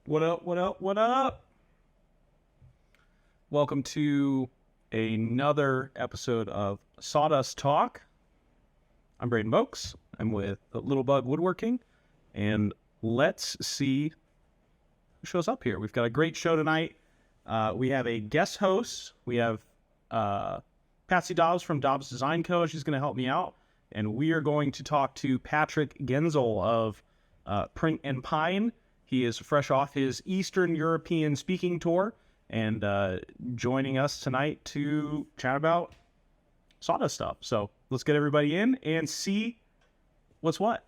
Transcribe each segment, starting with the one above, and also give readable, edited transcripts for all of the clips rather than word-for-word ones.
What up, what up, what up? Welcome to another episode of Sawdust Talk. I'm Braden Vokes. I'm with Little Bug Woodworking. And let's see who shows up here. We've got a great show tonight. We have a guest host. We have Patsy Dobbs from Dobbs Design Co. She's going to help me out. And we are going to talk to Patrick Gensel of Print and Pine. He is fresh off his Eastern European speaking tour and joining us tonight to chat about sawdust stuff. So let's get everybody in and see what's what.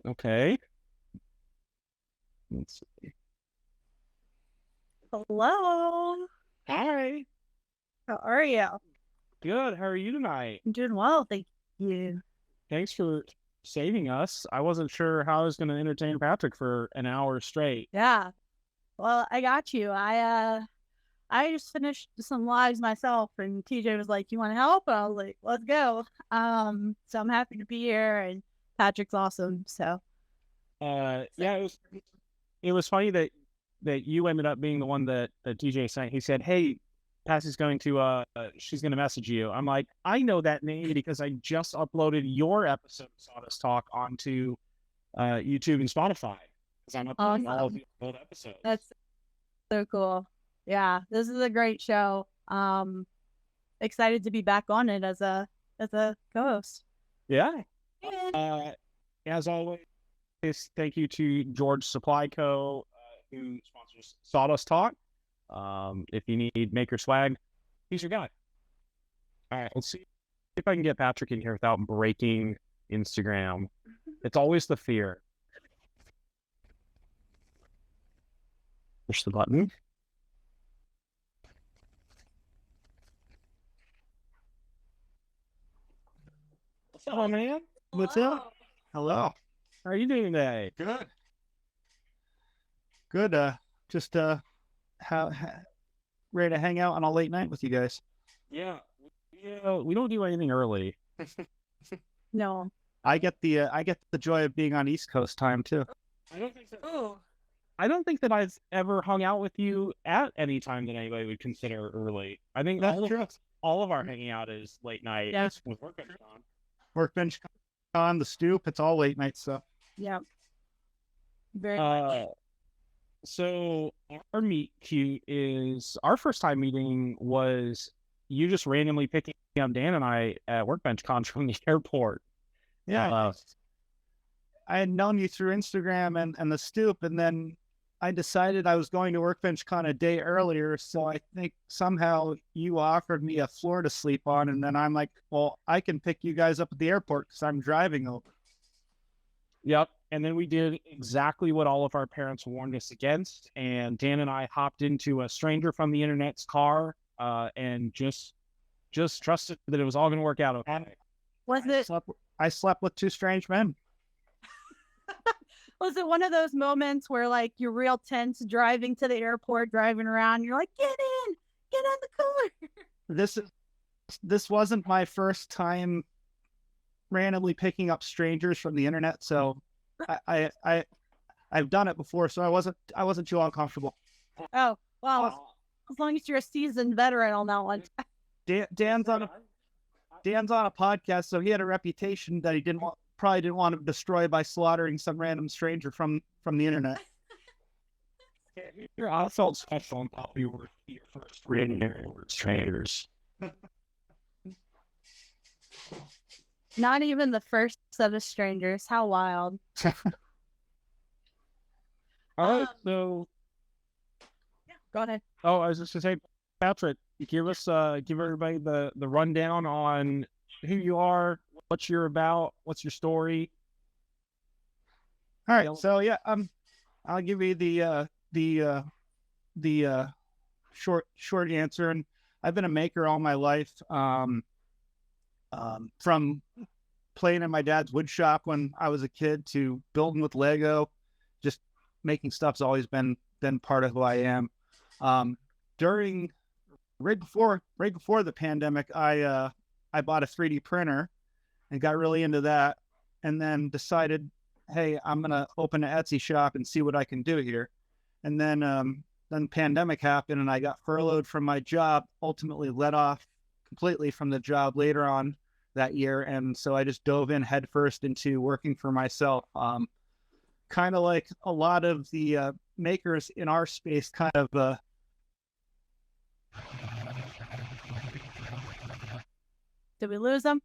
Okay. Let's see. Hello. Hi. How are you? Good. How are you tonight? I'm doing well, thank you. Thanks for saving us. I wasn't sure how I was going to entertain Patrick for an hour straight. Yeah. Well, I got you. I just finished some lives myself, and TJ was like, "You want to help?" And I was like, "Let's go." So I'm happy to be here, and Patrick's awesome. So. Yeah, it was funny that you ended up being the one that TJ sent. He said, "Hey, Patsy's going to she's going to message you." I'm like, I know that name because I just uploaded your episode of Sawdust Talk onto YouTube and Spotify because I'm uploading all of the old episodes. That's so cool. Yeah, this is a great show. Excited to be back on it as a co-host. Yeah. As always, thank you to George Supply Co. Who sponsors Sawdust Talk. If you need maker swag, he's your guy. All right, let's see if I can get Patrick in here without breaking Instagram. It's always the fear. Push the button. What's up, man? What's up? Hello. How are you doing today? Good. Good. Just ready to hang out on a late night with you guys. Yeah, we don't do anything early. No. I get the joy of being on East Coast time too. I don't think that I've ever hung out with you at any time that anybody would consider early. I think That's true. All of our hanging out is late night. Yeah. With Workbench Con. Workbench Con, the Stoop, it's all late night stuff. Yeah. Very much. So our meet cute is our first time meeting was you just randomly picking up Dan and I at Workbench Con from the airport. Yeah. I had known you through Instagram and the Stoop, and then I decided I was going to Workbench Con a day earlier, so I think somehow you offered me a floor to sleep on, and then I'm like, well, I can pick you guys up at the airport because I'm driving over. Yep. And then we did exactly what all of our parents warned us against. And Dan and I hopped into a stranger from the internet's car and just trusted that it was all going to work out okay. I slept with two strange men. Was it one of those moments where like you're real tense driving to the airport, driving around, you're like, get in the car? This wasn't my first time randomly picking up strangers from the internet, so I've done it before, so I wasn't too uncomfortable. Oh, well, as long as you're a seasoned veteran on that one. Dan's on a podcast, so he had a reputation that he probably didn't want to destroy by slaughtering some random stranger from the internet. I felt special and thought we were your first random strangers. Not even the first set of strangers. How wild. All right, so yeah, go ahead. Oh, I was just gonna say, Patrick, give everybody the rundown on who you are, what you're about, what's your story. All right, so yeah, I'll give you the short answer, and I've been a maker all my life. From playing in my dad's wood shop when I was a kid to building with Lego, just making stuff's always been part of who I am. right before the pandemic, I bought a 3D printer and got really into that, and then decided, hey, I'm gonna open an Etsy shop and see what I can do here. And then pandemic happened, and I got furloughed from my job. Ultimately, let off completely from the job later on that year, and so I just dove in headfirst into working for myself. Kind of like a lot of the makers in our space, kind of. Did we lose them?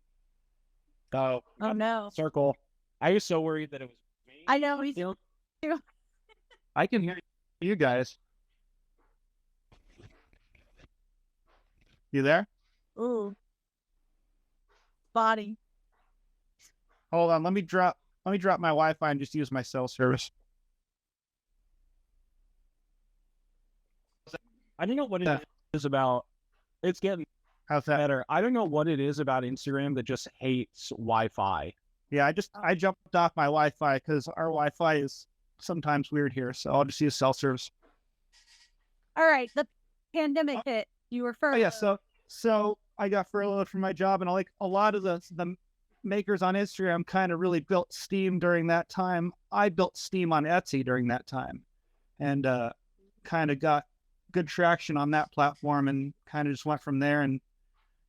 Oh no. circle. I was so worried that it was me. I know he's I can hear you guys. You there? ooh body. Hold on. Let me drop my Wi-Fi and just use my cell service. I don't know what it is about. It's getting How's that? better. I don't know what it is about Instagram that just hates Wi-Fi. Yeah, I jumped off my Wi-Fi because our Wi-Fi is sometimes weird here, so I'll just use cell service. All right, the pandemic hit. You were first. Oh yeah, so I got furloughed from my job, and like a lot of the makers on Instagram kind of really built steam during that time. I built steam on Etsy during that time, and kind of got good traction on that platform, and kind of just went from there.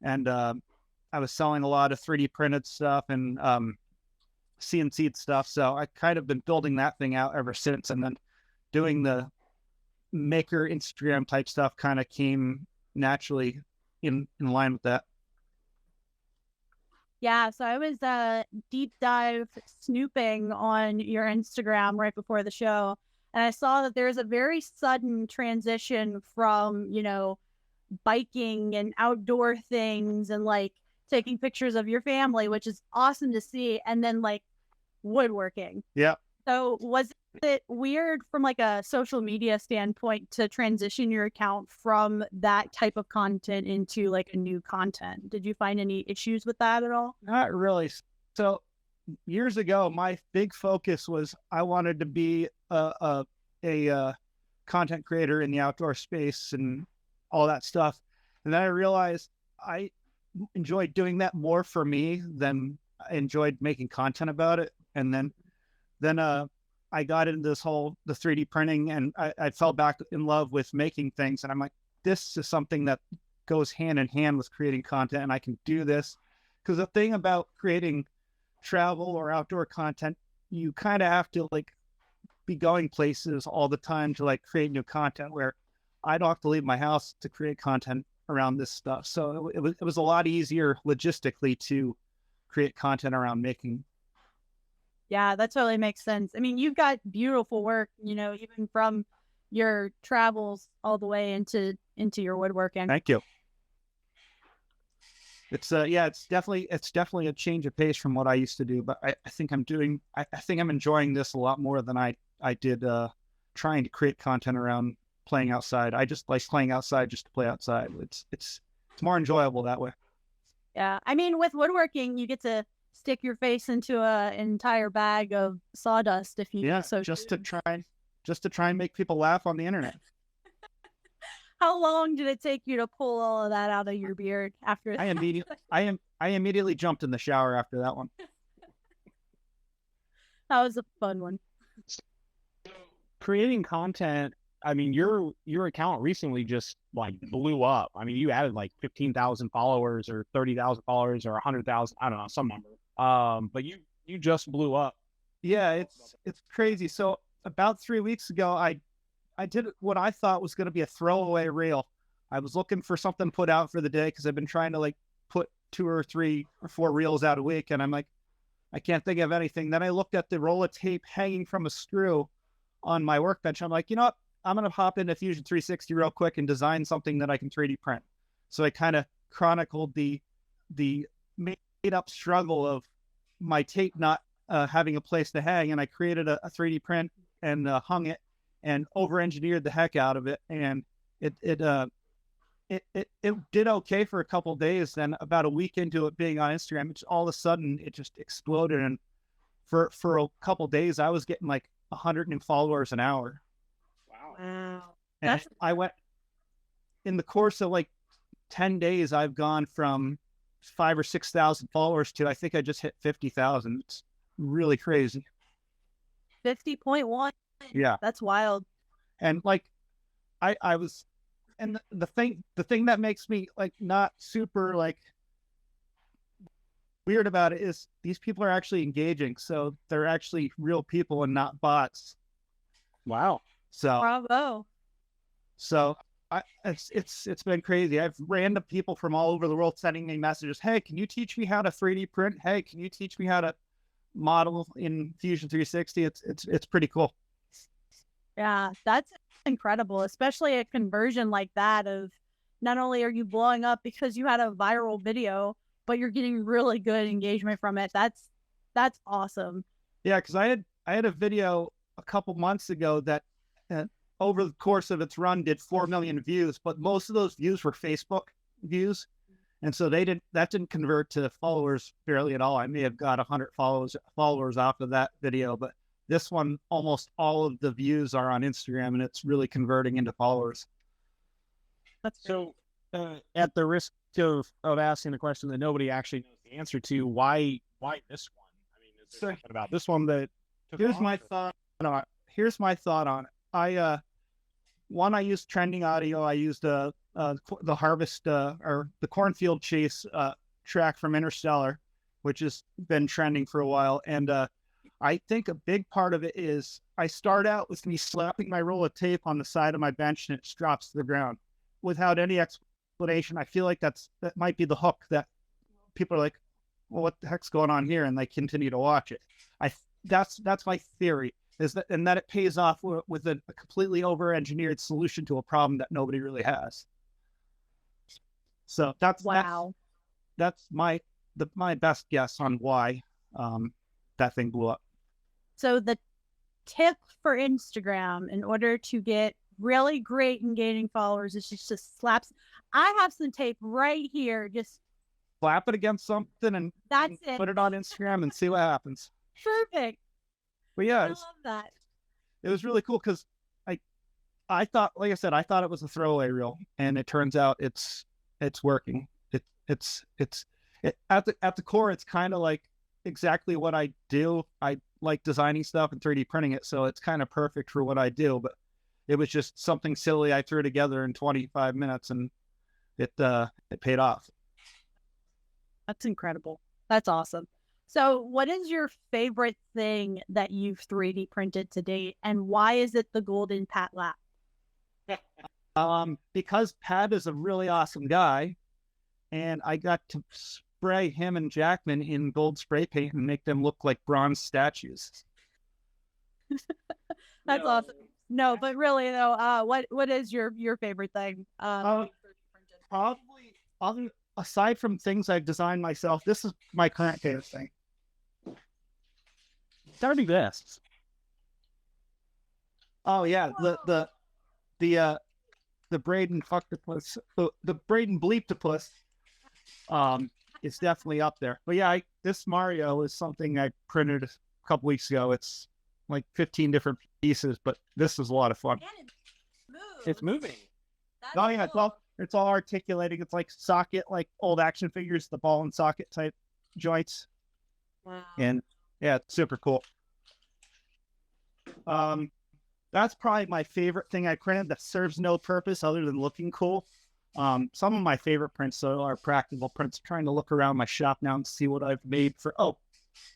And I was selling a lot of 3D printed stuff and CNC'd stuff, so I kind of been building that thing out ever since. And then doing the maker Instagram type stuff kind of came naturally in line with that. Yeah, so I was deep dive snooping on your Instagram right before the show, and I saw that there's a very sudden transition from, biking and outdoor things and like taking pictures of your family, which is awesome to see, and then like woodworking. Yeah. So was it weird from like a social media standpoint to transition your account from that type of content into like a new content? Did you find any issues with that at all? Not really. So years ago, my big focus was I wanted to be a content creator in the outdoor space and all that stuff. And then I realized I enjoyed doing that more for me than I enjoyed making content about it. And then I got into the 3D printing, and I fell back in love with making things. And I'm like, this is something that goes hand in hand with creating content, and I can do this. Because the thing about creating travel or outdoor content, you kind of have to like be going places all the time to like create new content, where I don't have to leave my house to create content around this stuff. So it was a lot easier logistically to create content around making. Yeah, that totally makes sense. I mean, you've got beautiful work, even from your travels all the way into your woodworking. Thank you. It's it's definitely a change of pace from what I used to do, but I think I'm enjoying this a lot more than I did trying to create content around playing outside. I just like playing outside just to play outside. It's more enjoyable that way. Yeah, I mean, with woodworking, you get to stick your face into an entire bag of sawdust if you just to try and make people laugh on the internet. How long did it take you to pull all of that out of your beard after that? I immediately jumped in the shower after that one. That was a fun one. Creating content, I mean, your account recently just like blew up. I mean, you added like 15,000 followers or 30,000 followers or 100,000, I don't know, some number. But you just blew up. Yeah, it's crazy. So about 3 weeks ago, I did what I thought was going to be a throwaway reel. I was looking for something put out for the day because I've been trying to like put 2 or 3 or 4 reels out a week, and I'm like, I can't think of anything. Then I looked at the roll of tape hanging from a screw on my workbench. I'm like, you know what? I'm going to hop into Fusion 360 real quick and design something that I can 3D print. So I kind of chronicled the made up struggle of my tape not having a place to hang, and I created a 3D print and hung it and over-engineered the heck out of it. And it did okay for a couple of days. Then about a week into it being on Instagram, all of a sudden it just exploded. And for a couple of days, I was getting like 100 new followers an hour. Wow. And in the course of like 10 days, I've gone from 5,000 or 6,000 followers to, I think I just hit 50,000. It's really crazy. 50.1. Yeah. That's wild. And like, I was, and the thing that makes me like not super like weird about it is these people are actually engaging. So they're actually real people and not bots. Wow. Bravo. So it's been crazy. I have random people from all over the world sending me messages. Hey, can you teach me how to 3D print? Hey, can you teach me how to model in Fusion 360? It's pretty cool. Yeah, that's incredible, especially a conversion like that of not only are you blowing up because you had a viral video, but you're getting really good engagement from it. That's awesome. Yeah, because I had a video a couple months ago that over the course of its run did 4 million views, but most of those views were Facebook views. And so that didn't convert to followers barely at all. I may have got 100 followers off of that video, but this one, almost all of the views are on Instagram, and it's really converting into followers. That's So, at the risk of asking a question that nobody actually knows the answer to, why this one? I mean, is there something about this one that Here's my thought on it. I used trending audio. I used the harvest or the cornfield chase track from Interstellar, which has been trending for a while. And I think a big part of it is I start out with me slapping my roll of tape on the side of my bench and it drops to the ground without any explanation. I feel like that might be the hook that people are like, well, what the heck's going on here? And they continue to watch it. That's my theory, is that, and that it pays off with a completely over-engineered solution to a problem that nobody really has. So that's my best guess on why that thing blew up. So the tip for Instagram in order to get really great engaging followers is just slaps. I have some tape right here. Just slap it against something and put it on Instagram and see what happens. Perfect. But yeah, I love that. It was really cool because I thought, like I said, I thought it was a throwaway reel, and it turns out it's working. It's at the core, it's kind of like exactly what I do. I like designing stuff and 3D printing it, so it's kind of perfect for what I do. But it was just something silly I threw together in 25 minutes, and it paid off. That's incredible. That's awesome. So what is your favorite thing that you've 3D printed to date, and why is it the golden Pat Lap? Because Pat is a really awesome guy, and I got to spray him and Jackman in gold spray paint and make them look like bronze statues. That's awesome. No, but really though, what is your favorite thing? Probably aside from things I've designed myself, this is my current favorite thing. Starting this. Oh yeah, the Braden fucktopus, the Braden bleeptopus, is definitely up there. But yeah, this Mario is something I printed a couple weeks ago. It's like 15 different pieces, but this is a lot of fun. And It's moving. Oh yeah, it's all articulating. It's like socket, like old action figures, the ball and socket type joints. Wow. And yeah, it's super cool. That's probably my favorite thing I printed that serves no purpose other than looking cool. Some of my favorite prints are practical prints. I'm trying to look around my shop now and see what I've made for,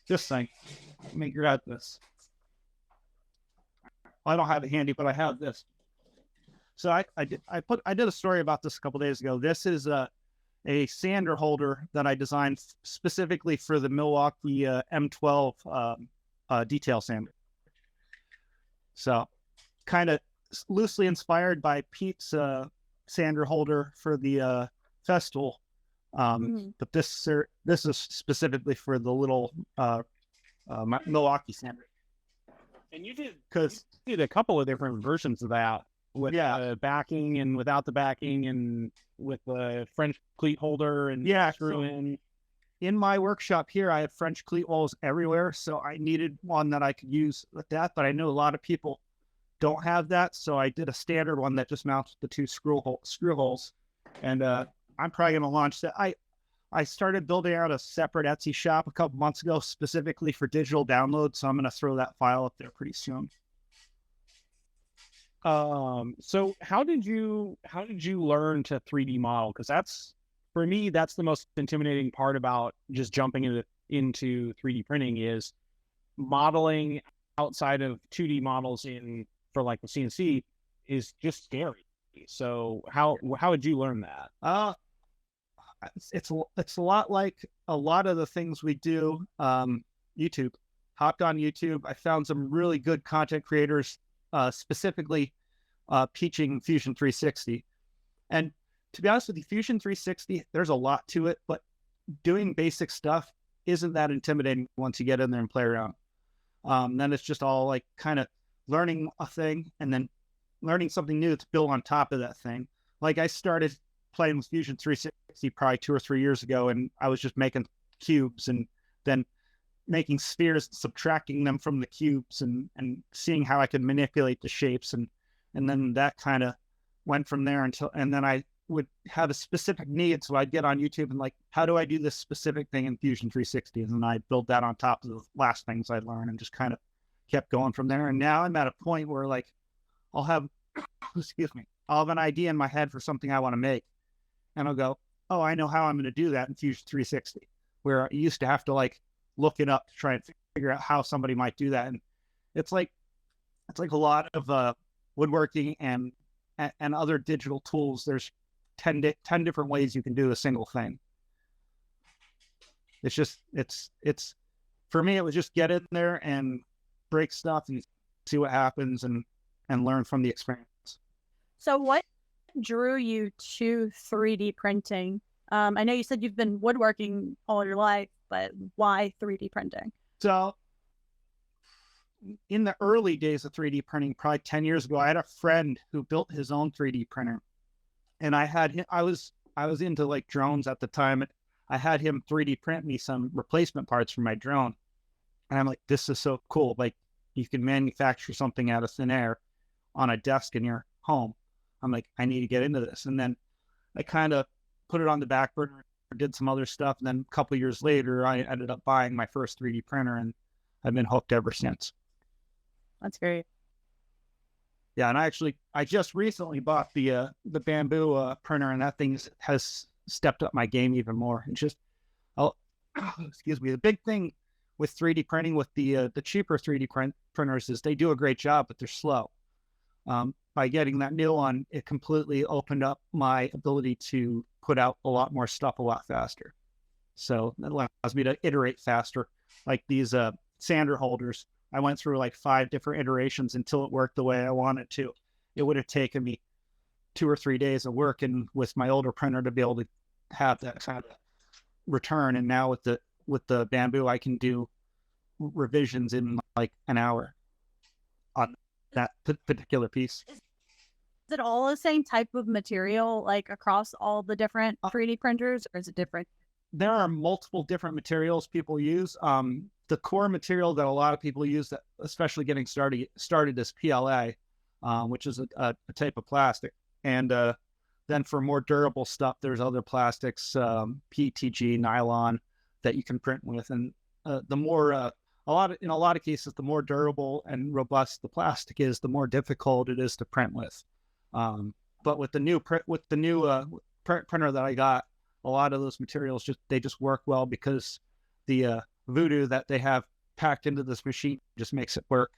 this thing. Let me grab this. I don't have it handy, but I have this. So I did a story about this a couple days ago. This is a sander holder that I designed specifically for the Milwaukee M12 detail sander. So kind of loosely inspired by Pete's sander holder for the festival. But this is specifically for the little Milwaukee sander. And you did a couple of different versions of that with backing and without the backing, and with the French cleat holder and screw in. In my workshop here, I have French cleat walls everywhere, so I needed one that I could use with that. But I know a lot of people don't have that, so I did a standard one that just mounts the two screw holes. And I'm probably going to launch that. I started building out a separate Etsy shop a couple months ago specifically for digital download, so I'm going to throw that file up there pretty soon. So how did you learn to 3D model? Because that's, for me, that's the most intimidating part about just jumping into 3D printing is modeling outside of 2D models for like the CNC is just scary. So how did you learn that? It's a lot like a lot of the things we do. YouTube, hopped on YouTube. I found some really good content creators, specifically teaching Fusion 360. And to be honest with you, Fusion 360, there's a lot to it, but doing basic stuff isn't that intimidating once you get in there and play around. Then it's just all like kind of learning a thing and then learning something new to build on top of that thing. Like I started playing with Fusion 360 probably 2 or 3 years ago, and I was just making cubes and then making spheres, subtracting them from the cubes and seeing how I could manipulate the shapes. And then that kind of went from there and then I would have a specific need. So I'd get on YouTube and like, how do I do this specific thing in Fusion 360? And then I build that on top of the last things I learned and just kind of kept going from there. And now I'm at a point where like, I'll have an idea in my head for something I want to make. And I'll go, oh, I know how I'm going to do that in Fusion 360, where I used to have to like look it up to try and figure out how somebody might do that. And it's like a lot of woodworking and other digital tools. There's 10 different ways you can do a single thing. It's for me, it was just get in there and break stuff and see what happens and learn from the experience. So what drew you to 3D printing? I know you said you've been woodworking all your life, but why 3D printing? So in the early days of 3D printing, probably 10 years ago, I had a friend who built his own 3D printer. And I was into like drones at the time. I had him 3D print me some replacement parts for my drone. And I'm like, this is so cool. Like you can manufacture something out of thin air on a desk in your home. I'm like, I need to get into this. And then I kind of put it on the back burner, did some other stuff. And then a couple of years later, I ended up buying my first 3D printer and I've been hooked ever since. That's great. Yeah. And I just recently bought the bamboo printer, and that thing has stepped up my game even more. It's just, excuse me. The big thing with 3D printing with the cheaper 3D printers is they do a great job, but they're slow. By getting that new one, it completely opened up my ability to put out a lot more stuff a lot faster. So that allows me to iterate faster. Like these sander holders, I went through like 5 different iterations until it worked the way I wanted to. It would have taken me 2 or 3 days of working with my older printer to be able to have that kind of return. And now with the bamboo, I can do revisions in like an hour on that particular piece. Is it all the same type of material, like across all the different 3D printers, or is it different? There are multiple different materials people use. The core material that a lot of people use, that especially getting started is PLA, which is a type of plastic. And then for more durable stuff, there's other plastics, PETG, nylon, that you can print with. And the more in a lot of cases, the more durable and robust the plastic is, the more difficult it is to print with. But with the new printer that I got, a lot of those materials just work well because the voodoo that they have packed into this machine just makes it work.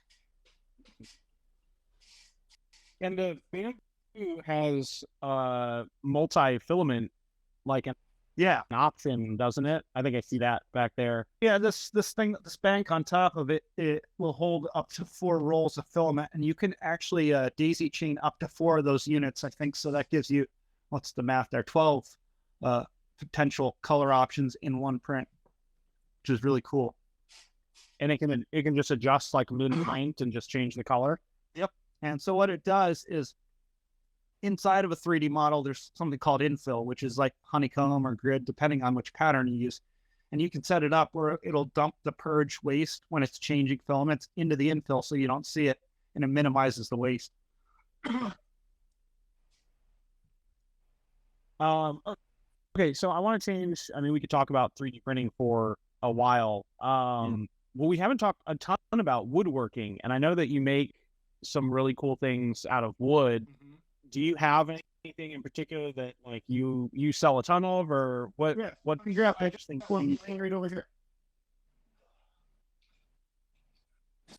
And the bamboo has multi-filament like an option, doesn't it? I think I see that back there. Yeah, this bank on top of it, it will hold up to 4 rolls of filament, and you can actually daisy chain up to 4 of those units, I think. So that gives you, what's the math there, 12 potential color options in one print, which is really cool. And it can just adjust like midpoint and just change the color. Yep. And so what it does is, inside of a 3D model, there's something called infill, which is like honeycomb or grid, depending on which pattern you use. And you can set it up where it'll dump the purge waste when it's changing filaments into the infill so you don't see it. and it minimizes the waste. Okay, so I want to change. I mean, we could talk about 3D printing for a while. Well, we haven't talked a ton about woodworking, and I know that you make some really cool things out of wood. Do you have anything in particular that like you sell a ton of, or what? Yeah. What? I just think right over here.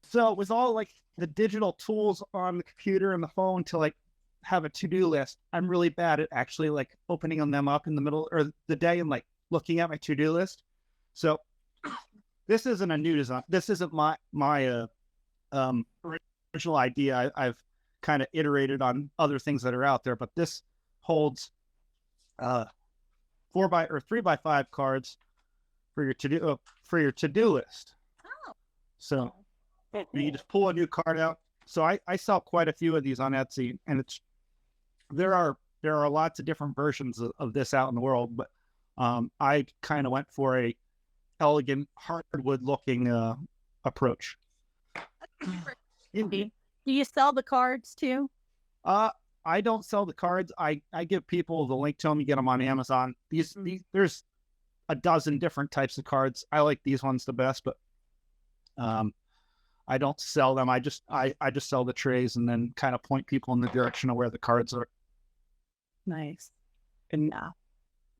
So with all like the digital tools on the computer and the phone to like have a to-do list, I'm really bad at actually like opening them up in the middle or the day and like looking at my to-do list. So this isn't a new design. This isn't my original idea. I've kind of iterated on other things that are out there, but this holds 3x5 cards for your to-do list. Oh. So you just pull a new card out. So I sell quite a few of these on Etsy, and there are lots of different versions of this out in the world, but I kind of went for a elegant hardwood looking approach. Do you sell the cards too? I don't sell the cards. I give people the link to them. You get them on Amazon. These there's a dozen different types of cards. I like these ones the best, but I don't sell them. I just sell the trays and then kind of point people in the direction of where the cards are. Nice. And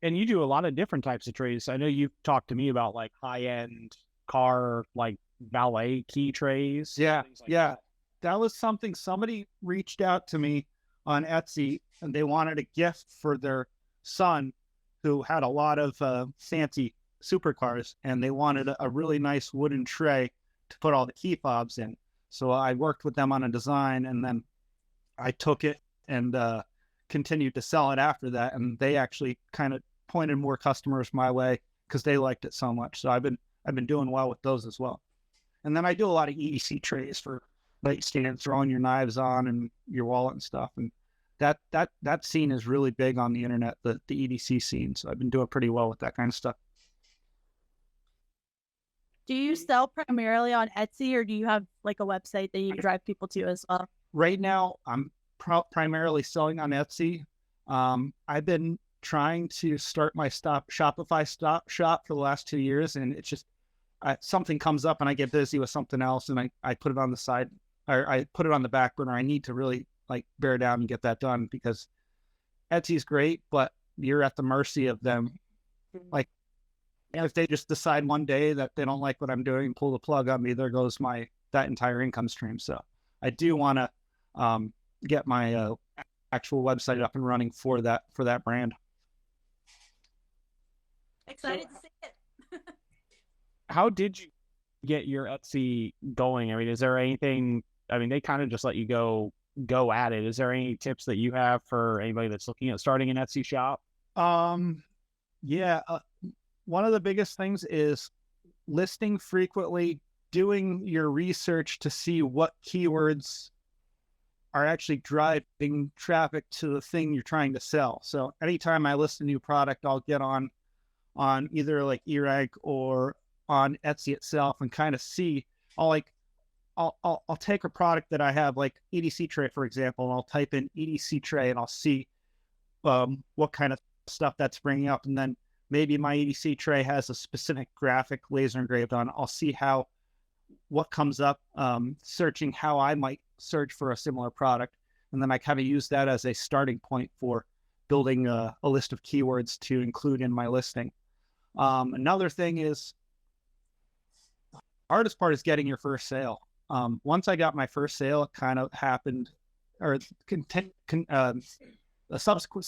you do a lot of different types of trays. I know you've talked to me about like high-end car, like valet key trays. Yeah, like yeah. That was something somebody reached out to me on Etsy, and they wanted a gift for their son who had a lot of fancy supercars, and they wanted a really nice wooden tray to put all the key fobs in. So I worked with them on a design, and then I took it and continued to sell it after that. And they actually kind of pointed more customers my way because they liked it so much. So I've been doing well with those as well. And then I do a lot of EDC trays for nightstand, throwing your knives on and your wallet and stuff. And that scene is really big on the internet, the EDC scene. So I've been doing pretty well with that kind of stuff. Do you sell primarily on Etsy, or do you have like a website that you drive people to as well? Right now, I'm primarily selling on Etsy. I've been trying to start my Shopify shop for the last 2 years, and it's just something comes up and I get busy with something else, and I put it on the side, or I put it on the back burner. I need to really like bear down and get that done because Etsy's great, but you're at the mercy of them. Like, if they just decide one day that they don't like what I'm doing, pull the plug on me, there goes that entire income stream. So I do want to get my actual website up and running for that brand. Excited to see it. How did you get your Etsy going? I mean, is there anything? I mean, they kind of just let you go at it. Is there any tips that you have for anybody that's looking at starting an Etsy shop? Yeah. One of the biggest things is listing frequently, doing your research to see what keywords are actually driving traffic to the thing you're trying to sell. So anytime I list a new product, I'll get on either like eRank or on Etsy itself and kind of see. I'll take a product that I have, like EDC tray, for example, and I'll type in EDC tray and I'll see what kind of stuff that's bringing up. And then maybe my EDC tray has a specific graphic laser engraved on. I'll see what comes up, searching how I might search for a similar product. And then I kind of use that as a starting point for building a list of keywords to include in my listing. Another thing is, the hardest part is getting your first sale. Once I got my first sale, it kind of happened, or subsequent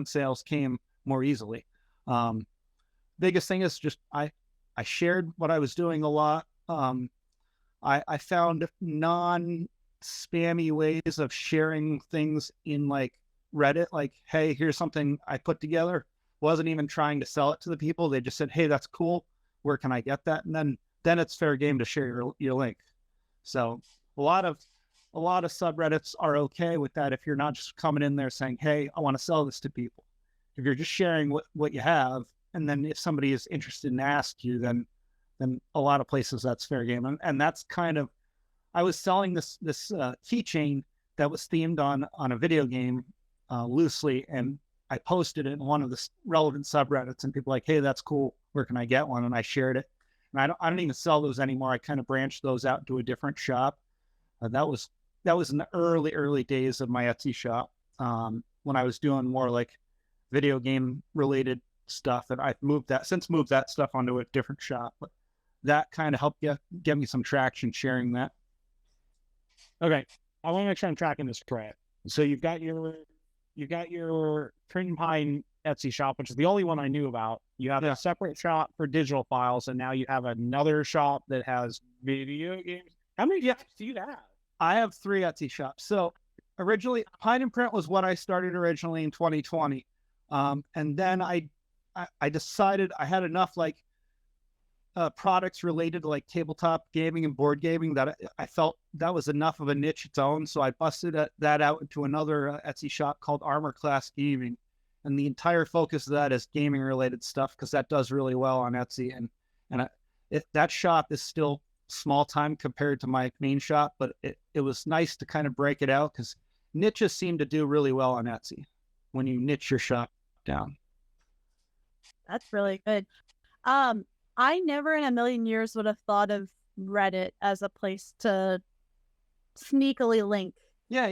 sales came more easily. Biggest thing is just I shared what I was doing a lot. I found non-spammy ways of sharing things in like Reddit, like, hey, here's something I put together. Wasn't even trying to sell it to the people. They just said, hey, that's cool. Where can I get that? And then it's fair game to share your link. So a lot of subreddits are okay with that if you're not just coming in there saying, hey, I want to sell this to people. If you're just sharing what you have, and then if somebody is interested and asks you, then a lot of places that's fair game. And that's kind of I was selling this keychain that was themed on a video game loosely, and I posted it in one of the relevant subreddits, and people were like, hey, that's cool. Where can I get one? And I shared it. And I don't even sell those anymore. I kind of branched those out to a different shop. That was in the early days of my Etsy shop, when I was doing more like video game related stuff. And I've moved that stuff onto a different shop. But that kind of helped get me some traction sharing that. Okay, I want to make sure I'm tracking this correct. So you've got your Print and Pine Etsy shop, which is the only one I knew about. You have a separate shop for digital files, and now you have another shop that has video games. How many shops do you have? I have 3 Etsy shops. So originally, Pine and Print was what I started originally in 2020. And then I decided I had enough products related to like tabletop gaming and board gaming that I felt that was enough of a niche its own. So I busted that out into another Etsy shop called Armor Class Gaming. And the entire focus of that is gaming related stuff, because that does really well on Etsy. And that shop is still small time compared to my main shop, but it was nice to kind of break it out, because niches seem to do really well on Etsy when you niche your shop down. That's really good. I never in a million years would have thought of Reddit as a place to sneakily link. Yeah,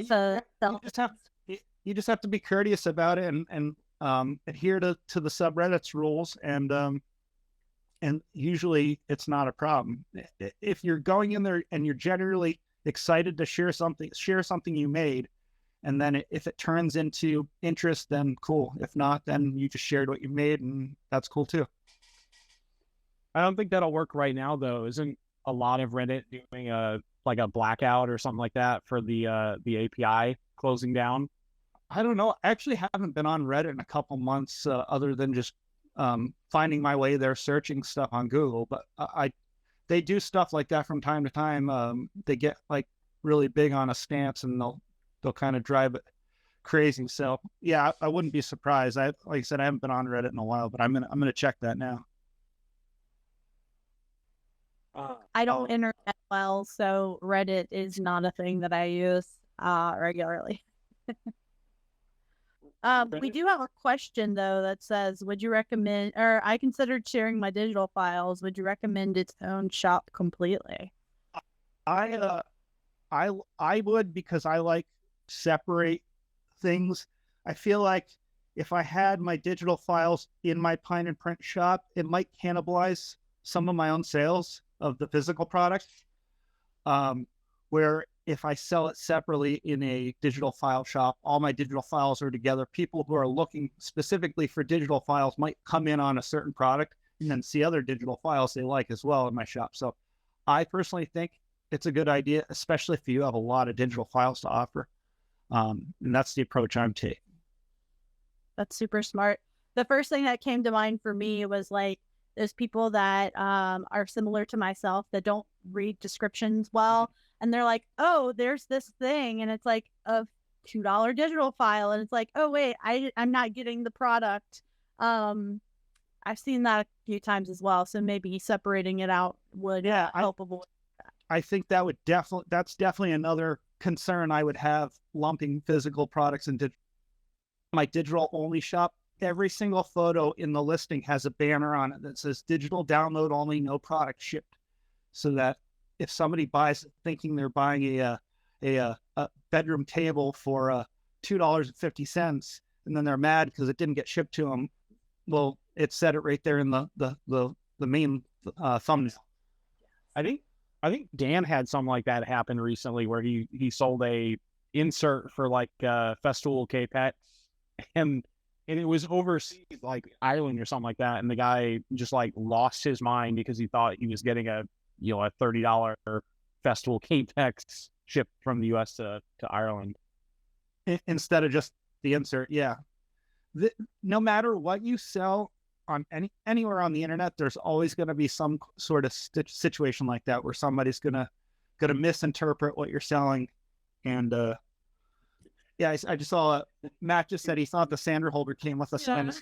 you just have to be courteous about it and adhere to the subreddit's rules, and usually it's not a problem. If you're going in there and you're generally excited to share something you made, and then if it turns into interest, then cool. If not, then you just shared what you made, and that's cool too. I don't think that'll work right now, though. Isn't a lot of Reddit doing a blackout or something like that for the API closing down? I don't know. I actually haven't been on Reddit in a couple months, other than just finding my way there, searching stuff on Google. But they do stuff like that from time to time. They get like really big on a stance, and they'll kind of drive it crazy. So yeah, I wouldn't be surprised. Like I said, I haven't been on Reddit in a while, but I'm gonna check that now. I don't internet well, so Reddit is not a thing that I use regularly. We do have a question though that says, would you recommend, or I considered sharing my digital files, would you recommend its own shop completely? I would, because I like separate things. I feel like if I had my digital files in my Pine and Print shop, it might cannibalize some of my own sales of the physical product. Where if I sell it separately in a digital file shop, all my digital files are together. People who are looking specifically for digital files might come in on a certain product and then see other digital files they like as well in my shop. So I personally think it's a good idea, especially if you have a lot of digital files to offer. And that's the approach I'm taking. That's super smart. The first thing that came to mind for me was like, there's people that are similar to myself that don't read descriptions well. And they're like, oh, there's this thing. And it's like a $2 digital file. And it's like, oh, wait, I'm not getting the product. I've seen that a few times as well. So maybe separating it out would help avoid that. I think that's definitely another concern I would have, lumping physical products into my digital only shop. Every single photo in the listing has a banner on it that says digital download only, no product shipped. So that if somebody buys it thinking they're buying a bedroom table for $2.50, and then they're mad because it didn't get shipped to them, well, it said it right there in the main thumbnail. I think Dan had something like that happen recently, where he sold a insert for like Festool K-Pet, and it was overseas, like Ireland or something like that, and the guy just like lost his mind because he thought he was getting a $30 Festool K-Pex shipped from the U.S. to Ireland instead of just the insert. Yeah, no matter what you sell on anywhere on the internet, there's always going to be some sort of situation like that where somebody's gonna misinterpret what you're selling. And yeah, I just saw Matt just said he thought the sander holder came with a sander.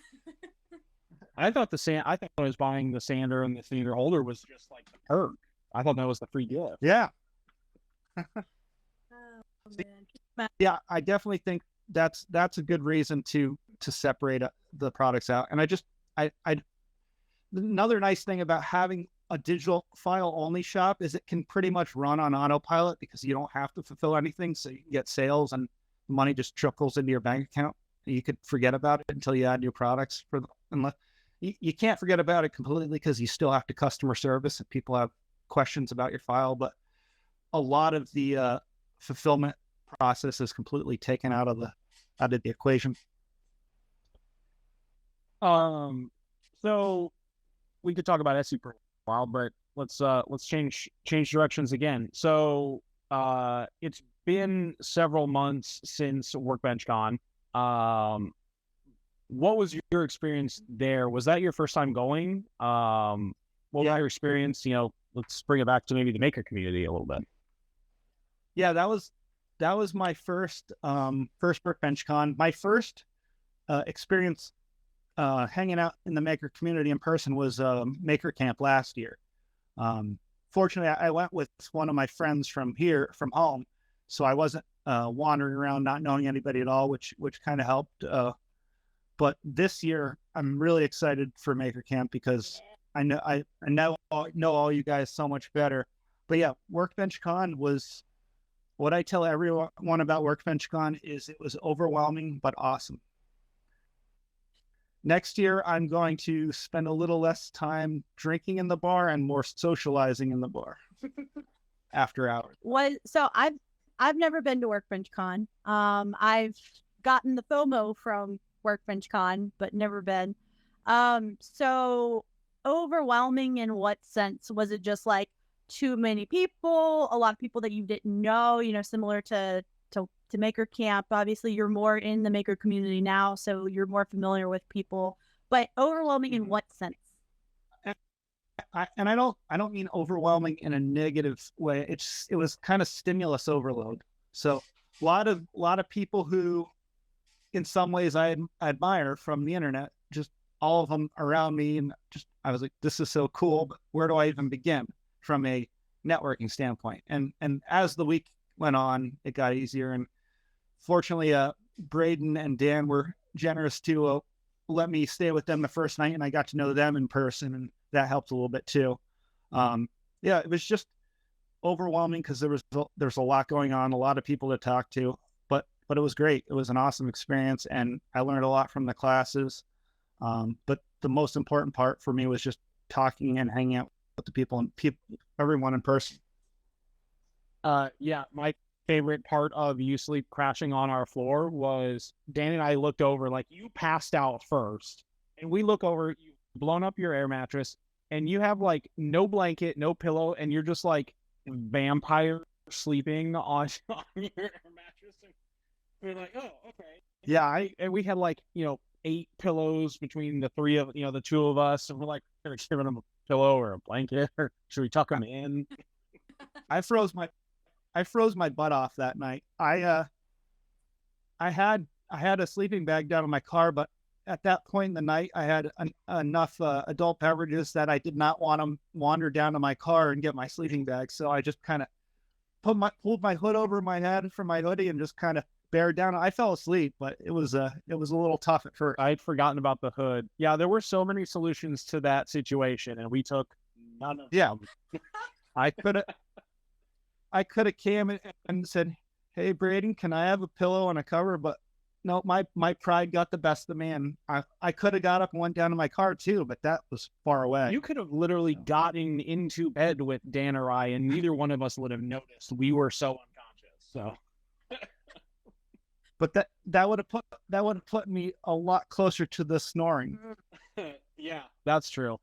I thought I was buying the sander, and the sander holder was just like the perk. I thought that was the free gift. Yeah. Man. Yeah, I definitely think that's a good reason to separate the products out. And I another nice thing about having a digital file only shop is it can pretty much run on autopilot because you don't have to fulfill anything. So you can get sales and money just trickles into your bank account. You could forget about it until you add new products unless you can't forget about it completely because you still have to customer service if people have questions about your file. But a lot of the fulfillment process is completely taken out of the equation. So we could talk about Etsy for a while, but let's change directions again. So it's been several months since Workbench Con. What was your experience there? Was that your first time going? What was your experience? Let's bring it back to maybe the maker community a little bit. Yeah, that was my first Workbench Con. My first experience hanging out in the maker community in person was Maker Camp last year. Fortunately, I went with one of my friends from home, so I wasn't wandering around not knowing anybody at all, which kind of helped. But this year, I'm really excited for Maker Camp because I know all you guys so much better. But yeah, Workbench Con was what I tell everyone about Workbench Con is it was overwhelming but awesome. Next year, I'm going to spend a little less time drinking in the bar and more socializing in the bar after hours. So I've never been to Workbench Con. I've gotten the FOMO from Workbench Con, but never been. So overwhelming in what sense? Was it just like too many people, a lot of people that you didn't know, similar to Maker Camp? Obviously you're more in the maker community now, so you're more familiar with people, but overwhelming in what sense? I don't mean overwhelming in a negative way. It was kind of stimulus overload. So a lot of people who in some ways I admire from the internet, just all of them around me. And I was like, this is so cool, but where do I even begin from a networking standpoint? And as the week went on, it got easier. And fortunately, Braden and Dan were generous to let me stay with them the first night, and I got to know them in person, and that helped a little bit too. Yeah, it was just overwhelming because there's a lot going on, a lot of people to talk to, but it was great. It was an awesome experience, and I learned a lot from the classes. But the most important part for me was just talking and hanging out with the people and everyone in person. Yeah, my favorite part of you sleep crashing on our floor was Dan and I looked over, like, you passed out first, and we look over, you've blown up your air mattress, and you have like no blanket, no pillow, and you're just like vampire sleeping on your air mattress. And we're like, oh, okay. Yeah, and we had like 8 pillows between the three of the two of us, and we're like, should we give them a pillow or a blanket, or should we tuck them in? I froze my butt off that night. I had a sleeping bag down in my car, but at that point in the night, I had enough adult beverages that I did not want to wander down to my car and get my sleeping bag. So I just kind of pulled my hood over my head from my hoodie and just kind of bared down. I fell asleep, but it was a little tough at first. I'd forgotten about the hood. Yeah, there were so many solutions to that situation, and we took none of them. I could have came and said, "Hey, Braden, can I have a pillow and a cover?" But no, my pride got the best of me, and I could have got up and went down to my car too, but that was far away. You could have literally gotten into bed with Dan or I, and neither one of us would have noticed. We were so unconscious. So, but that would have put me a lot closer to the snoring. Yeah, that's true.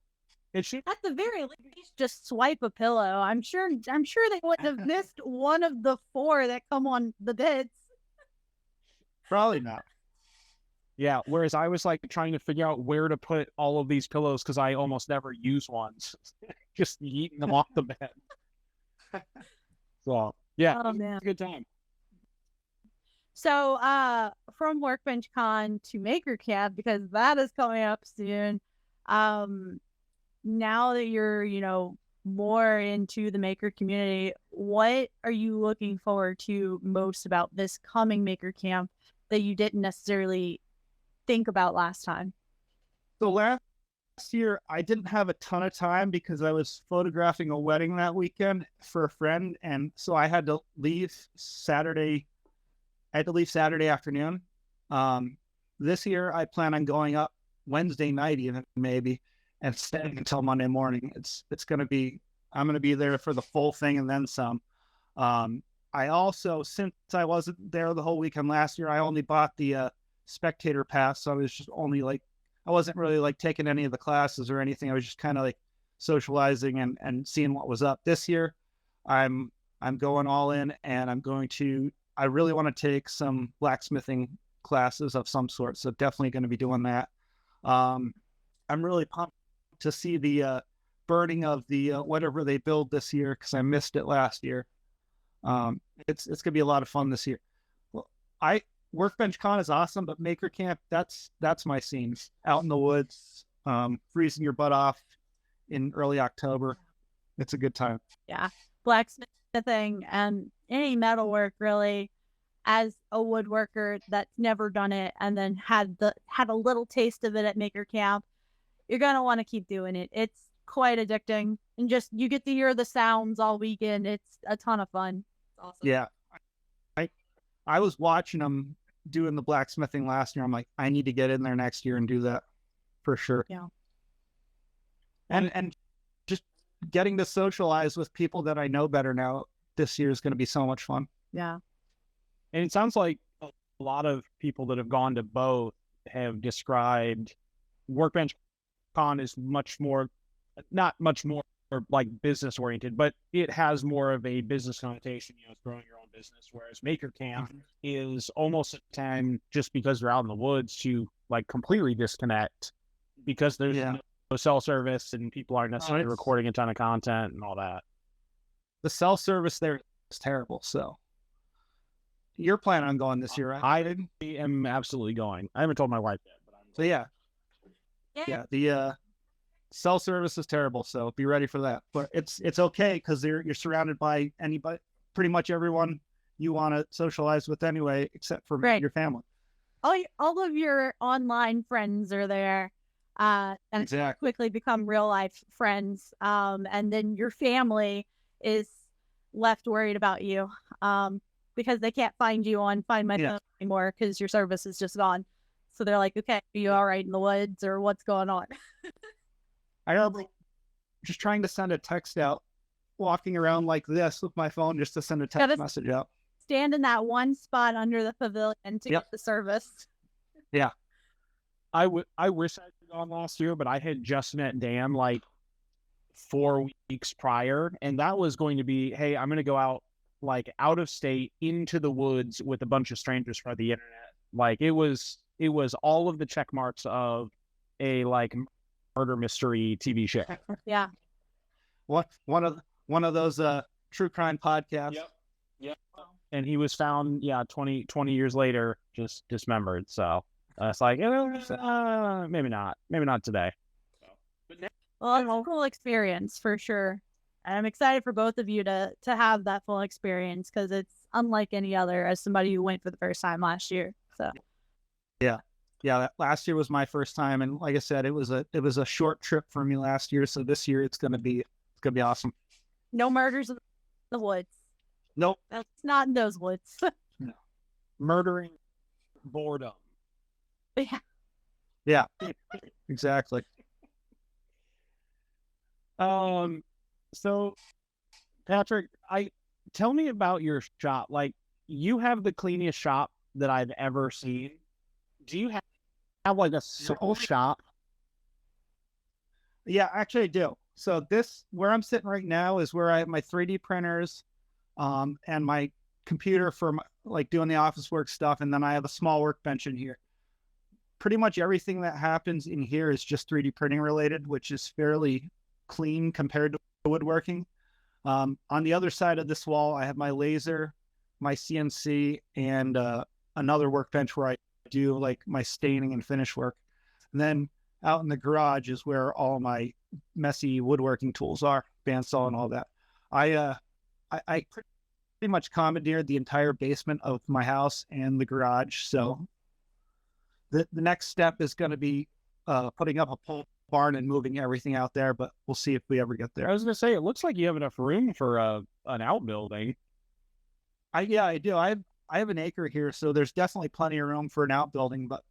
It should, at the very least, just swipe a pillow. I'm sure they wouldn't have missed one of the 4 that come on the beds. Probably not. Yeah, whereas I was like trying to figure out where to put all of these pillows because I almost never use ones. Just eating them off the bed. So, yeah, Oh, man. good time. So, from Workbench Con to Maker Camp, because that is coming up soon. Now that you're, more into the maker community, what are you looking forward to most about this coming maker camp that you didn't necessarily think about last time? So last year, I didn't have a ton of time because I was photographing a wedding that weekend for a friend. And so I had to leave Saturday. I had to leave Saturday afternoon. This year, I plan on going up Wednesday night, even maybe, and staying until Monday morning. I'm going to be there for the full thing and then some. I also, since I wasn't there the whole weekend last year, I only bought the spectator pass. So I was just only like, I wasn't really like taking any of the classes or anything. I was just kind of like socializing and seeing what was up. This year, I'm going all in, and I really want to take some blacksmithing classes of some sort. So definitely going to be doing that. I'm really pumped to see the burning of the whatever they build this year, because I missed it last year. It's going to be a lot of fun this year. Well, Workbench Con is awesome, but Maker Camp, that's my scene. Out in the woods, freezing your butt off in early October. It's a good time. Yeah. Blacksmithing and any metalwork, really, as a woodworker that's never done it and then had a little taste of it at Maker Camp, you're going to want to keep doing it. It's quite addicting, and just you get to hear the sounds all weekend. It's a ton of fun. It's awesome. Yeah. I was watching them doing the blacksmithing last year. I'm like, I need to get in there next year and do that for sure. Yeah. And just getting to socialize with people that I know better now this year is going to be so much fun. Yeah. And it sounds like a lot of people that have gone to both have described Workbench Con is not much more like business oriented, but it has more of a business connotation. It's growing your own business, whereas Maker Camp is almost a time just because they're out in the woods to like completely disconnect, because there's no cell service and people aren't necessarily recording a ton of content and all that. The cell service there is terrible. So you're planning on going this year, right? I am absolutely going. I haven't told my wife yet, but So yeah, the cell service is terrible. So be ready for that. But it's okay, because you're surrounded by anybody, pretty much everyone you want to socialize with anyway, except for your family. All of your online friends are there, and Exactly. quickly become real life friends. And then your family is left worried about you, because they can't find you on Find My Phone anymore because your service is just gone. So they're like, okay, are you all right in the woods, or what's going on? I remember just trying to send a text out, walking around like this with my phone just to send a text message out. Stand in that one spot under the pavilion to get the service. Yeah. I wish I had gone last year, but I had just met Dan like 4 weeks prior, and that was going to be, hey, I'm going to go out of state into the woods with a bunch of strangers for the internet. Like it was all of the check marks of a like murder mystery TV show. Yeah. One of those true crime podcasts. Yep. And he was found 20 years later, just dismembered. So it's like maybe not today. Well, it's a cool experience for sure. And I'm excited for both of you to have that full experience, because it's unlike any other, as somebody who went for the first time last year. So yeah, last year was my first time, and like I said, it was a short trip for me last year. So this year it's gonna be awesome. No murders in the woods. Nope. That's not in those woods. No. Murdering boredom. Yeah, exactly. So Patrick, tell me about your shop. Like, you have the cleanest shop that I've ever seen. Do you have like a simple shop? Yeah, actually I do. So where I'm sitting right now is where I have my 3D printers, and my computer for like doing the office work stuff. And then I have a small workbench in here. Pretty much everything that happens in here is just 3D printing related, which is fairly clean compared to woodworking. On the other side of this wall, I have my laser, my CNC, and another workbench where I do like my staining and finish work. And then out in the garage is where all my messy woodworking tools are. bandsaw and all that. I pretty much commandeered the entire basement of my house and the garage. So the next step is going to be putting up a pole barn and moving everything out there, but we'll see if we ever get there. I was going to say, it looks like you have enough room for an outbuilding. I do. I have an acre here, so there's definitely plenty of room for an outbuilding, but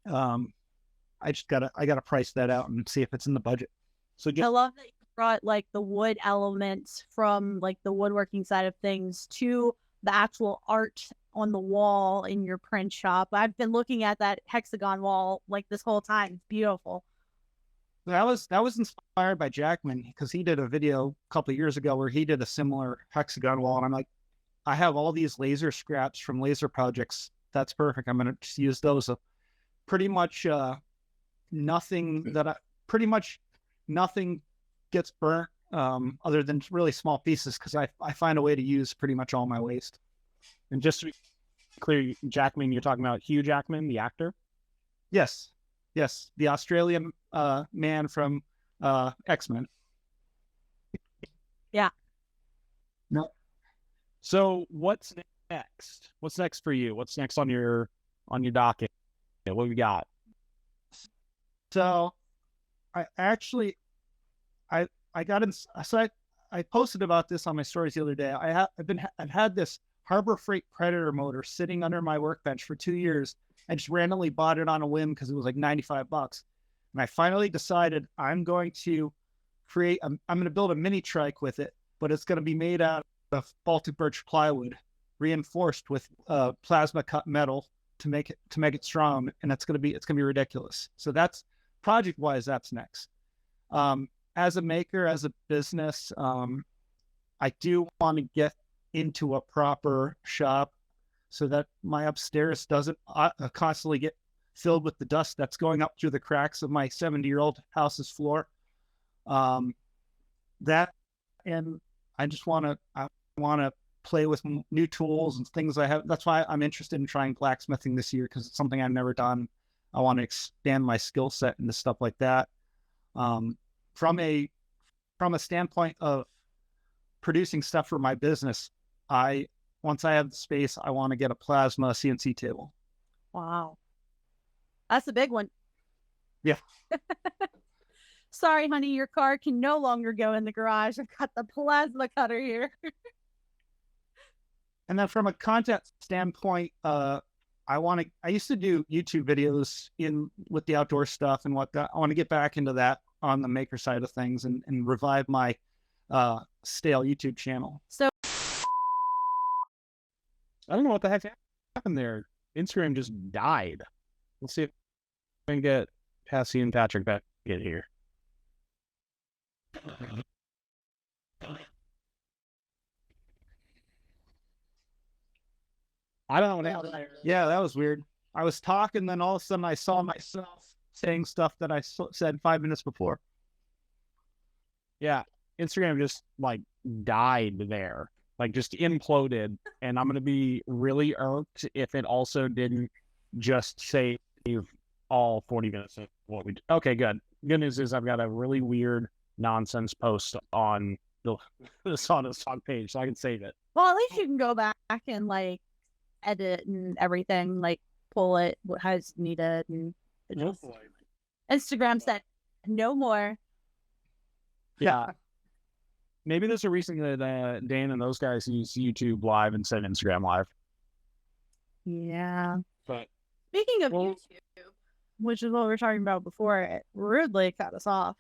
I gotta price that out and see if it's in the budget. So I love that you brought like the wood elements from like the woodworking side of things to the actual art on the wall in your print shop. I've been looking at that hexagon wall like this whole time. It's beautiful. that was inspired by Jackman, because he did a video a couple of years ago where he did a similar hexagon wall, and I'm like, I have all these laser scraps from laser projects. That's perfect. I'm gonna just use those. Pretty much nothing gets burnt other than really small pieces, because I find a way to use pretty much all my waste. And just to be clear, Jackman, you're talking about Hugh Jackman, the actor? Yes, the Australian man from X-Men. Yeah. No. So what's next? What's next for you? What's next on your docket? What we got? So I posted about this on my stories the other day. I've had this Harbor Freight Predator motor sitting under my workbench for 2 years. I just randomly bought it on a whim because it was like $95. And I finally decided I'm going to build a mini trike with it, but it's going to be made out of Baltic birch plywood, reinforced with plasma cut metal to make it strong, and it's gonna be ridiculous. So that's project wise, that's next. As a maker, as a business, I do want to get into a proper shop so that my upstairs doesn't constantly get filled with the dust that's going up through the cracks of my 70-year-old house's floor. That, and I just want to play with new tools and things I have. That's why I'm interested in trying blacksmithing this year, because it's something I've never done. I want to expand my skill set into stuff like that. From a standpoint of producing stuff for my business, once I have the space, I want to get a plasma CNC table. Wow. That's a big one. Yeah. Sorry, honey, your car can no longer go in the garage. I've got the plasma cutter here. And then from a content standpoint, I used to do YouTube videos with the outdoor stuff and whatnot. I want to get back into that on the maker side of things and revive my stale YouTube channel. So I don't know what the heck happened there. Instagram just died. Let's see if we can get Patsy and Patrick back in here. I don't know what happened. Yeah, that was weird. I was talking, then all of a sudden I saw myself saying stuff that I said 5 minutes before. Yeah, Instagram just like died there, like just imploded, and I'm gonna be really irked if it also didn't just save all 40 minutes of what we did. Okay, good. Good news is I've got a really weird nonsense post on the Sawdust Talk page, so I can save it. well, at least you can go back and like edit and everything, like pull it as needed, and just Instagram said no more. Yeah. Maybe there's a reason that Dan and those guys use YouTube Live instead of Instagram Live. Yeah. But Speaking of YouTube, which is what we were talking about before, it rudely cut us off.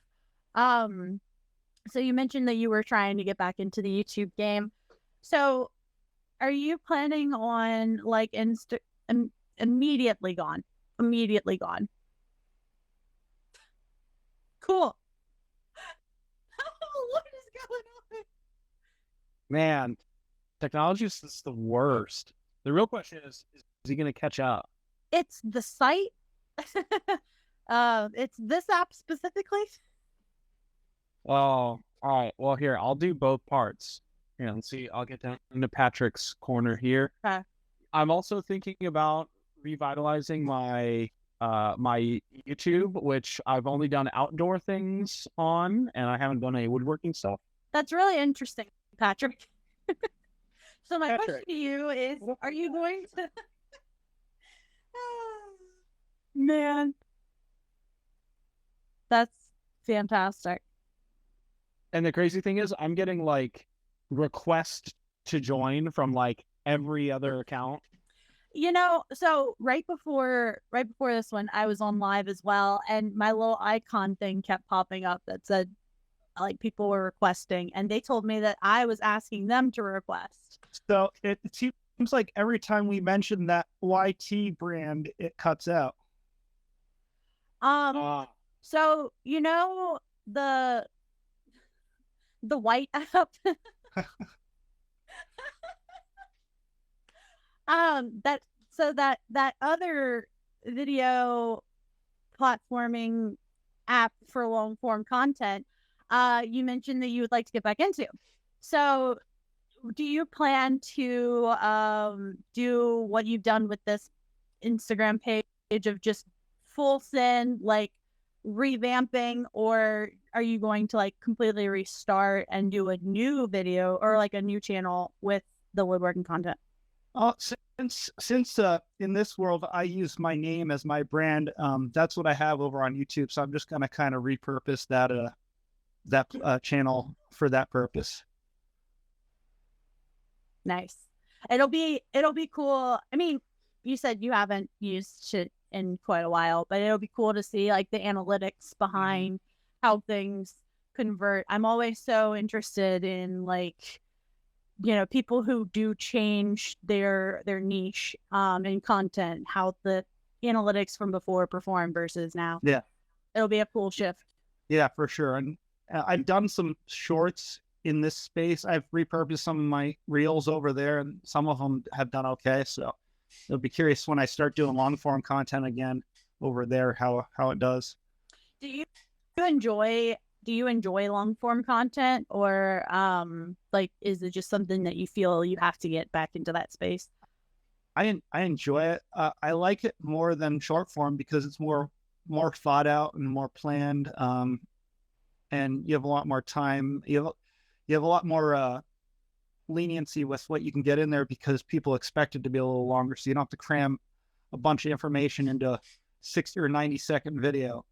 So you mentioned that you were trying to get back into the YouTube game. So are you planning on like immediately gone? Immediately gone. Cool. What is going on? man, technology is just the worst. The real question is he going to catch up? It's the site. It's this app specifically. Oh, all right. Well, here, I'll do both parts. Here, let's see. I'll get down into Patrick's corner here. Okay. I'm also thinking about revitalizing my my YouTube, which I've only done outdoor things on, and I haven't done any woodworking stuff. That's really interesting, Patrick. So my question Patrick. to you is, are you going to... Man, that's fantastic. And the crazy thing is, I'm getting like requests to join from like every other account. You know, so right before this one, I was on live as well, and my little icon thing kept popping up that said like people were requesting, and they told me that I was asking them to request. So it seems like every time we mention that YT brand, it cuts out. So you know the white app. that other video platforming app for long form content, you mentioned that you would like to get back into. So do you plan to do what you've done with this Instagram page of just full send, like revamping, or are you going to like completely restart and do a new video or like a new channel with the woodworking content? Since in this world I use my name as my brand, that's what I have over on YouTube. So I'm just gonna kind of repurpose that channel for that purpose. Nice. It'll be cool. I mean, you said you haven't used it in quite a while, but it'll be cool to see like the analytics behind how things convert. I'm always so interested in like, you know, people who do change their niche in content, how the analytics from before perform versus now. Yeah. It'll be a cool shift. Yeah, for sure. And I've done some shorts in this space. I've repurposed some of my reels over there, and some of them have done okay. So it'll be curious when I start doing long form content again over there, how it does. Do you enjoy long form content, or like is it just something that you feel you have to get back into that space? I enjoy it. I like it more than short form because it's more thought out and more planned. And you have a lot more time. You have a lot more leniency with what you can get in there because people expect it to be a little longer. So you don't have to cram a bunch of information into a 60 or 90-second video.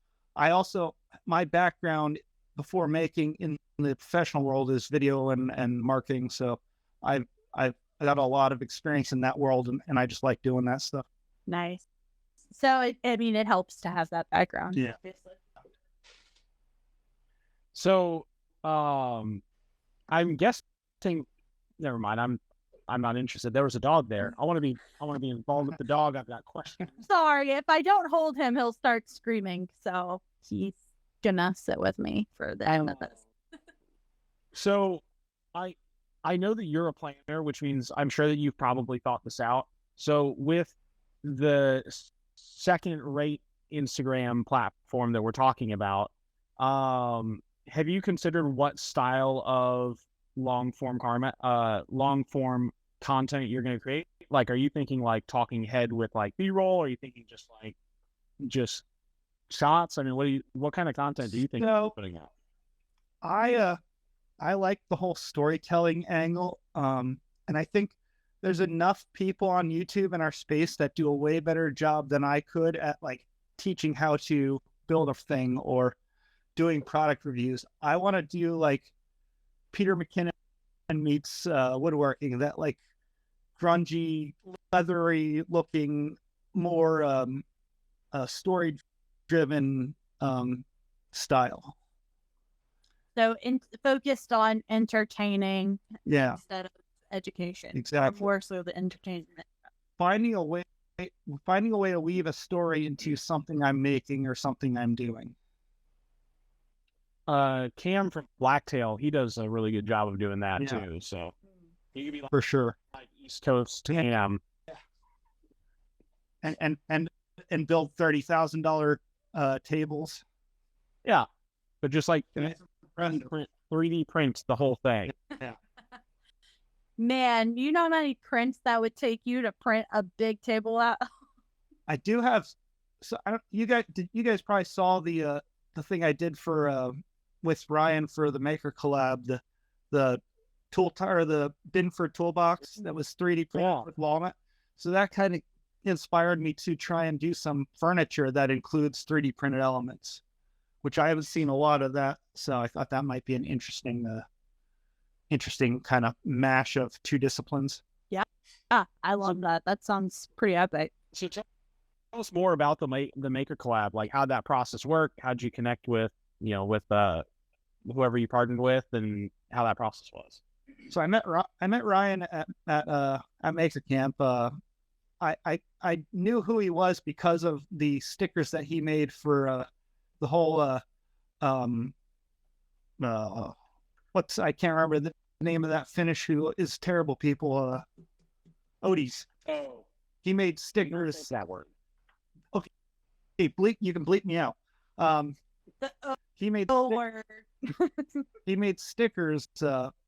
My background before making in the professional world is video and marketing. So I've got a lot of experience in that world, and I just like doing that stuff. Nice. So it helps to have that background. Yeah. Obviously. So, I'm guessing. Never mind. I'm not interested. There was a dog there. I want to be involved with the dog. I've got questions. Sorry, if I don't hold him, he'll start screaming. So he's gonna sit with me for the end of this. So, I know that you're a planner, which means I'm sure that you've probably thought this out. So, with the second-rate Instagram platform that we're talking about, have you considered what style of long form content you're going to create? Like, are you thinking like talking head with like B-roll? Or are you thinking just shots? I mean, what kind of content do you think you're putting out? I like the whole storytelling angle. And I think there's enough people on YouTube in our space that do a way better job than I could at like teaching how to build a thing or doing product reviews. I want to do like Peter McKinnon meets woodworking, that like grungy, leathery looking, more story driven style. So focused on entertaining instead of education. Exactly. More so the entertainment. Finding a way to weave a story into something I'm making or something I'm doing. Cam from Blacktail, he does a really good job of doing that too. So he could be like, for sure, like East Coast Cam, and build $30,000 tables. Yeah, but just like 3D print the whole thing. Yeah. Man, you know how many prints that would take you to print a big table out? I do have. So you guys probably saw the thing I did for with Ryan for the Maker collab, the or the Binford toolbox that was 3D printed with walnut. So that kind of inspired me to try and do some furniture that includes 3D printed elements, which I haven't seen a lot of that. So I thought that might be an interesting kind of mash of two disciplines. Yeah, I love that. That sounds pretty epic. So tell us more about the Maker Collab, like how that process worked. How'd you connect with whoever you partnered with, and how that process was? So I met Ryan at Maker Camp. I knew who he was because of the stickers that he made for the whole I can't remember the name of that Finnish who is terrible people. Odis. Oh, he made stickers. That word. Okay, hey, you can bleep me out. He made he made stickers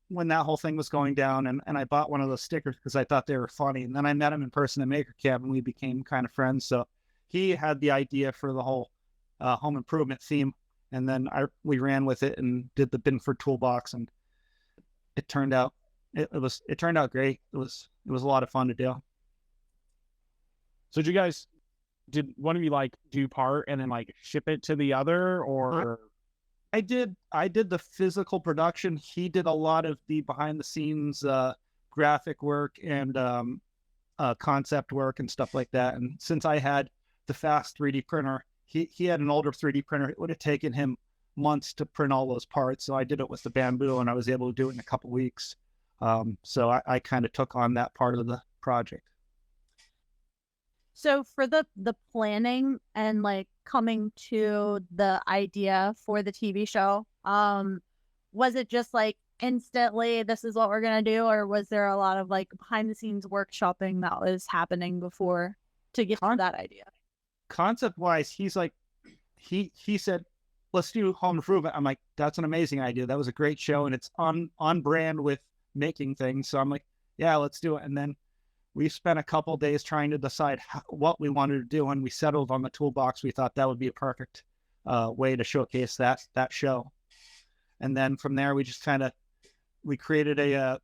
when that whole thing was going down, and I bought one of those stickers because I thought they were funny. And then I met him in person at Maker Camp, and we became kind of friends. So he had the idea for the whole home improvement theme, and then we ran with it and did the Binford toolbox, and it turned out it turned out great. It was a lot of fun to do. So did one of you like do part and then like ship it to the other, or? I did the physical production. He did a lot of the behind the scenes graphic work and concept work and stuff like that. And since I had the fast 3D printer, he had an older 3D printer. It would have taken him months to print all those parts. So I did it with the Bamboo, and I was able to do it in a couple weeks. So I kind of took on that part of the project. So for the planning and like coming to the idea for the TV show, was it just like instantly this is what we're gonna do, or was there a lot of like behind the scenes workshopping that was happening before to get to that idea? Concept wise, he's like he said, let's do home improvement. I'm like, that's an amazing idea. That was a great show, and it's on brand with making things. So I'm like, yeah, let's do it. And then we spent a couple of days trying to decide what we wanted to do, and we settled on the toolbox. We thought that would be a perfect way to showcase that show. And then from there, we just we created a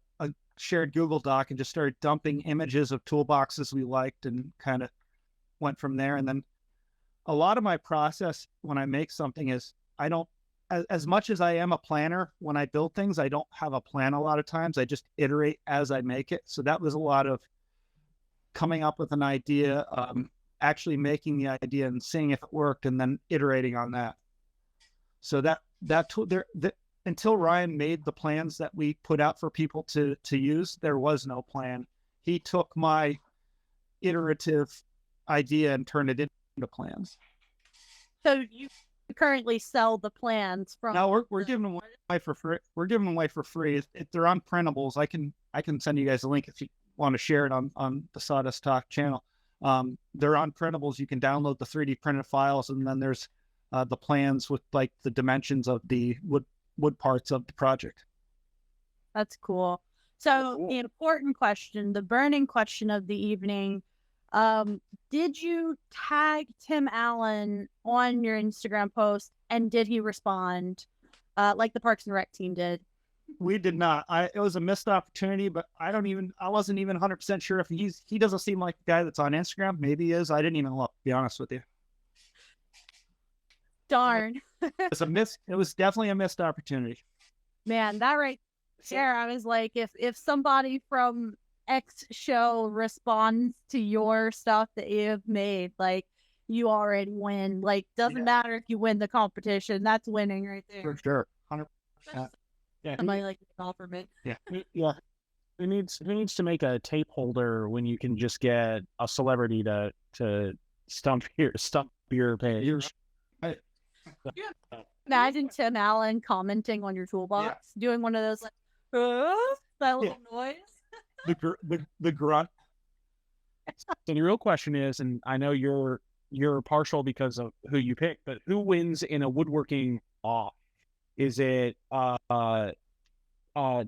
shared Google Doc and just started dumping images of toolboxes we liked, and kind of went from there. And then a lot of my process when I make something is I don't, as much as I am a planner, when I build things, I don't have a plan a lot of times. I just iterate as I make it. So that was a lot of coming up with an idea, actually making the idea and seeing if it worked, and then iterating on that. So until Ryan made the plans that we put out for people to use, there was no plan. He took my iterative idea and turned it into plans. So you currently sell the plans from? No, we're giving them away for free. We're giving them away for free. If they're on printables, I can send you guys a link if you want to share it on the Sawdust Talk channel. They're on printables. You can download the 3D printed files, and then there's the plans with like the dimensions of the wood parts of the project. That's cool. So the important question, the burning question of the evening, did you tag Tim Allen on your Instagram post, and did he respond like the Parks and Rec team did? We did not. It was a missed opportunity, but I wasn't even 100% sure if he doesn't seem like the guy that's on Instagram. Maybe he is. I didn't even look, to be honest with you. Darn. It was definitely a missed opportunity. Man, that right there, I was like, if somebody from X show responds to your stuff that you've made, like, you already win. Like, doesn't matter if you win the competition. That's winning right there. For sure. 100%. Yeah. Somebody like the compliment. Yeah. Yeah. Who needs to make a tape holder when you can just get a celebrity to stump your page? Imagine Tim Allen commenting on your toolbox, doing one of those like that little noise. The grunt. So the real question is, and I know you're partial because of who you pick, but who wins in a woodworking off? Is it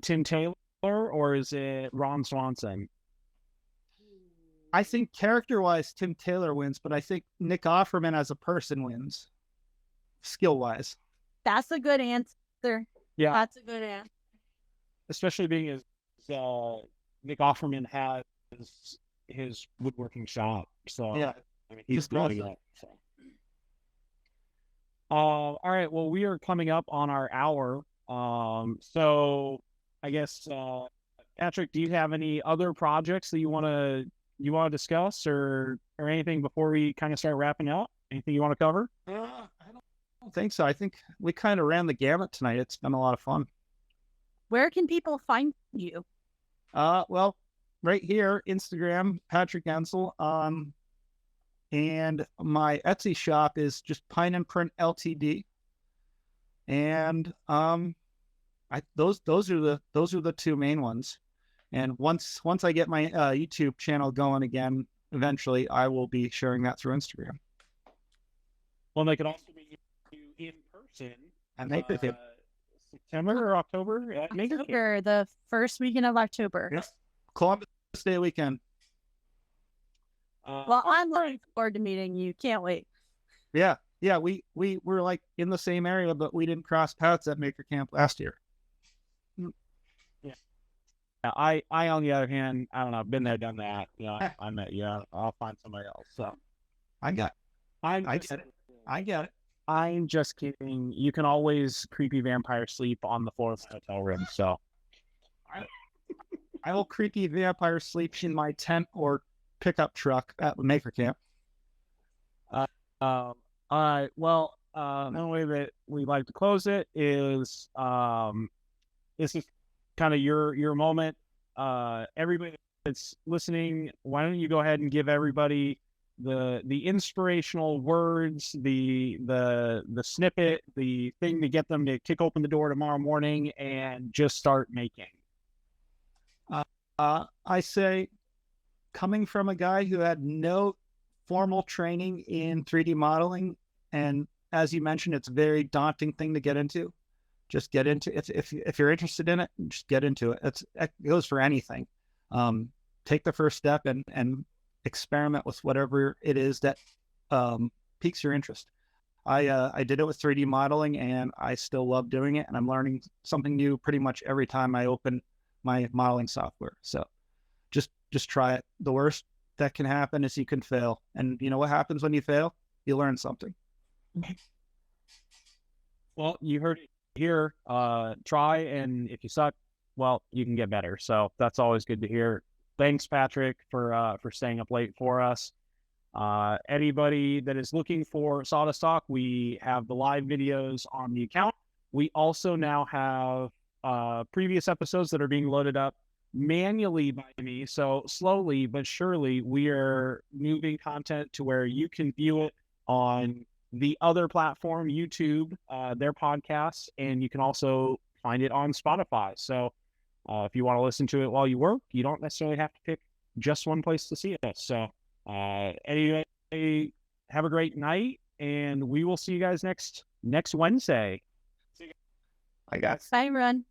Tim Taylor or is it Ron Swanson? I think character-wise, Tim Taylor wins, but I think Nick Offerman as a person wins, skill-wise. That's a good answer. Yeah, that's a good answer. especially being as Nick Offerman has his woodworking shop. So Yeah, I mean, he's just doing awesome. it. So. All right. Well, we are coming up on our hour. So I guess Patrick, do you have any other projects that you want to discuss or anything before we kind of start wrapping up? Anything you want to cover? I don't think so. I think we kind of ran the gamut tonight. It's been a lot of fun. Where can people find you? Well, right here, Instagram, Patrick Gensel. And my Etsy shop is just Pine and Print Ltd. And those are the two main ones. And once I get my YouTube channel going again, eventually I will be sharing that through Instagram. Well, they could also be in person. And they could September or October? October, the first weekend of October. Yes. Columbus Day weekend. Well, I'm looking forward to meeting you. Can't wait. Yeah. We were like in the same area, but we didn't cross paths at Maker Camp last year. Yeah. I on the other hand, I don't know, been there, done that. You know, I met you. I'll find somebody else. So I get it. I'm just kidding. You can always creepy vampire sleep on the floor of the hotel room. So I will creepy vampire sleep in my tent or pickup truck at Maker Camp. All right. Well, the way that we like to close it is this is kind of your moment. Everybody that's listening, why don't you go ahead and give everybody the inspirational words, the snippet, the thing to get them to kick open the door tomorrow morning and just start making. I say, coming from a guy who had no formal training in 3D modeling, and as you mentioned, it's a very daunting thing to get into. Just get into it. If you're interested in it, just get into it. It goes for anything. Take the first step and experiment with whatever it is that piques your interest. I did it with 3D modeling, and I still love doing it, and I'm learning something new pretty much every time I open my modeling software. So just try it. The worst that can happen is you can fail. And you know what happens when you fail? You learn something. Well, you heard it here. Try, and if you suck, well, you can get better. So that's always good to hear. Thanks, Patrick, for staying up late for us. Anybody that is looking for Sawdust Talk, we have the live videos on the account. We also now have previous episodes that are being loaded up manually by me. So slowly but surely, we are moving content to where you can view it on the other platform, YouTube, their podcasts, and you can also find it on Spotify. So if you want to listen to it while you work, you don't necessarily have to pick just one place to see it. So anyway, have a great night, and we will see you guys next Wednesday. I got Bye, Run.